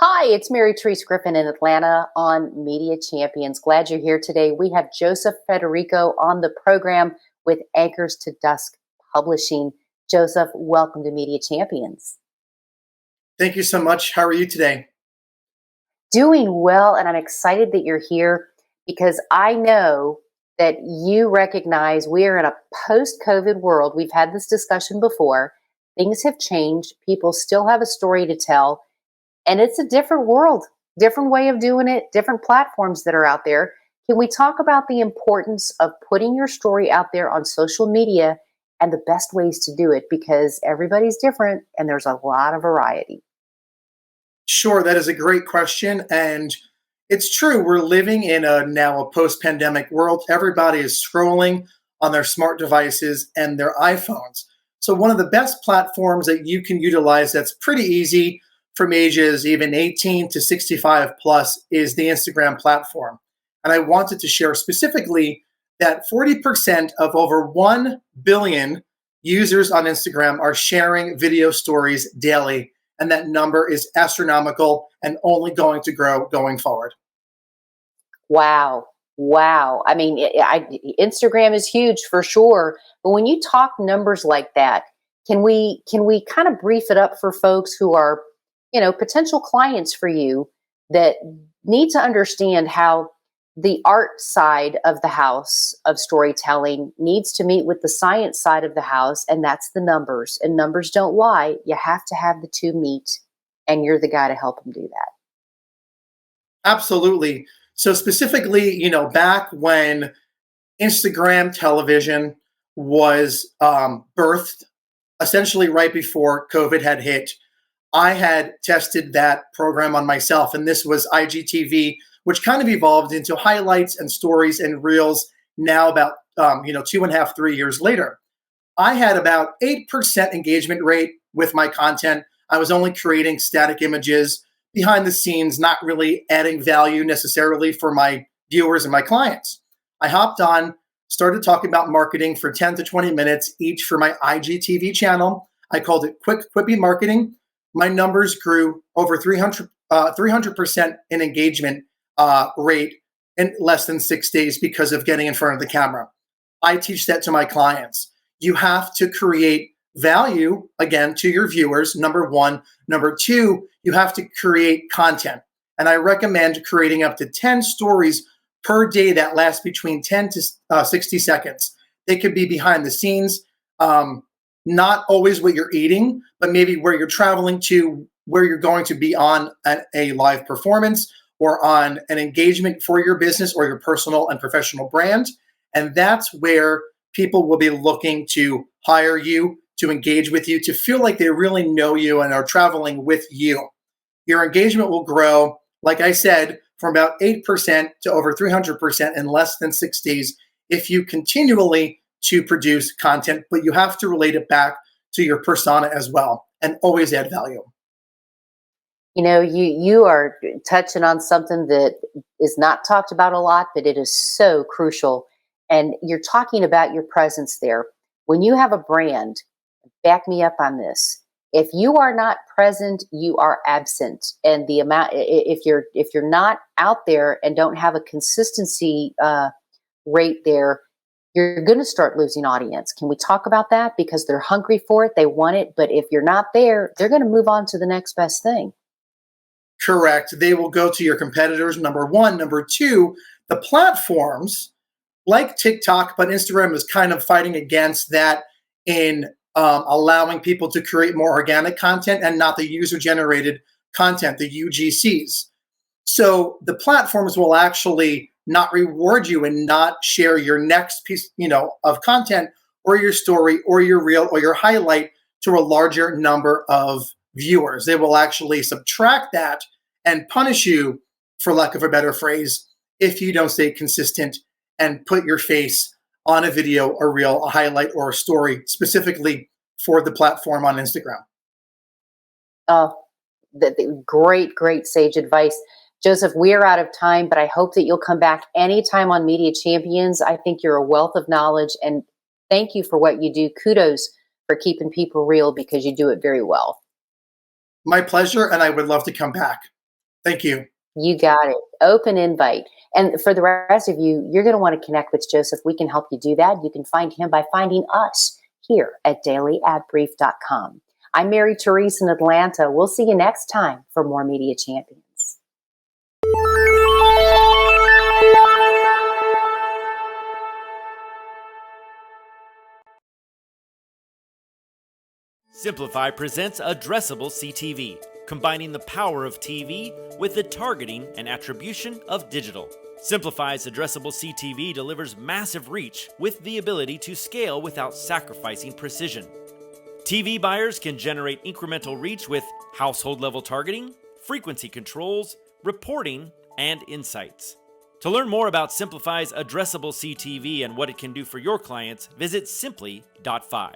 Hi, it's Mary Therese Griffin in Atlanta on Media Champions. Glad you're here today. We have Joseph Federico on the program with Anchors to Dusk Publishing. Joseph, welcome to Media Champions. Thank you so much. How are you today? Doing well, and I'm excited that you're here because I know that you recognize we are in a post-COVID world. We've had this discussion before. Things have changed. People still have a story to tell. And it's a different world, different way of doing it, different platforms that are out there. Can we talk about the importance of putting your story out there on social media and the best ways to do it? Because everybody's different and there's a lot of variety. Sure, that is a great question. And it's true, we're living in now a post-pandemic world. Everybody is scrolling on their smart devices and their iPhones. So one of the best platforms that you can utilize that's pretty easy from ages even 18 to 65 plus is the Instagram platform. And I wanted to share specifically that 40% of over 1 billion users on Instagram are sharing video stories daily. And that number is astronomical and only going to grow going forward. Wow. Wow. I mean, Instagram is huge for sure. But when you talk numbers like that, can we kind of brief it up for folks who are, potential clients for you that need to understand how the art side of the house of storytelling needs to meet with the science side of the house, and that's the numbers. And numbers don't lie. You have to have the two meet, and you're the guy to help them do that. Absolutely. So specifically, back when Instagram television was birthed, essentially right before COVID had hit, I had tested that program on myself, and this was IGTV, which kind of evolved into highlights and stories and reels. Now, about 2.5, 3 years later, I had about 8% engagement rate with my content. I was only creating static images behind the scenes, not really adding value necessarily for my viewers and my clients. I hopped on, started talking about marketing for 10 to 20 minutes each for my IGTV channel. I called it Quick Quippy Marketing. My numbers grew over 300% in engagement rate in less than 6 days because of getting in front of the camera. I teach that to my clients. You have to create value, again, to your viewers, number one. Number two, you have to create content. And I recommend creating up to 10 stories per day that last between 10 to 60 seconds. They could be behind the scenes, not always what you're eating, but maybe where you're traveling to, where you're going to be on a live performance or on an engagement for your business or your personal and professional brand. And that's where people will be looking to hire you, to engage with you, to feel like they really know you and are traveling with you. Your engagement will grow, like I said, from about 8% to over 300% in less than 6 days if you continually to produce content, but you have to relate it back to your persona as well and always add value. You are touching on something that is not talked about a lot, but it is so crucial. And you're talking about your presence there. When you have a brand, back me up on this. If you are not present, you are absent. And the amount, if you're not out there and don't have a consistency rate there, you're going to start losing audience. Can we talk about that? Because they're hungry for it, they want it, but if you're not there, they're going to move on to the next best thing. Correct. They will go to your competitors, number one. Number two, the platforms like TikTok, but Instagram is kind of fighting against that in allowing people to create more organic content and not the user-generated content, the UGCs. So the platforms will actually not reward you and not share your next piece, of content or your story or your reel or your highlight to a larger number of viewers. They will actually subtract that and punish you, for lack of a better phrase, if you don't stay consistent and put your face on a video, a reel, a highlight, or a story specifically for the platform on Instagram. Oh, great, great sage advice. Joseph, we are out of time, but I hope that you'll come back anytime on Media Champions. I think you're a wealth of knowledge, and thank you for what you do. Kudos for keeping people real because you do it very well. My pleasure, and I would love to come back. Thank you. You got it. Open invite. And for the rest of you, you're going to want to connect with Joseph. We can help you do that. You can find him by finding us here at dailyadbrief.com. I'm Mary Therese in Atlanta. We'll see you next time for more Media Champions. Simplify presents Addressable CTV, combining the power of TV with the targeting and attribution of digital. Simplify's Addressable CTV delivers massive reach with the ability to scale without sacrificing precision. TV buyers can generate incremental reach with household-level targeting, frequency controls, reporting, and insights. To learn more about Simplify's Addressable CTV and what it can do for your clients, visit simply.fi.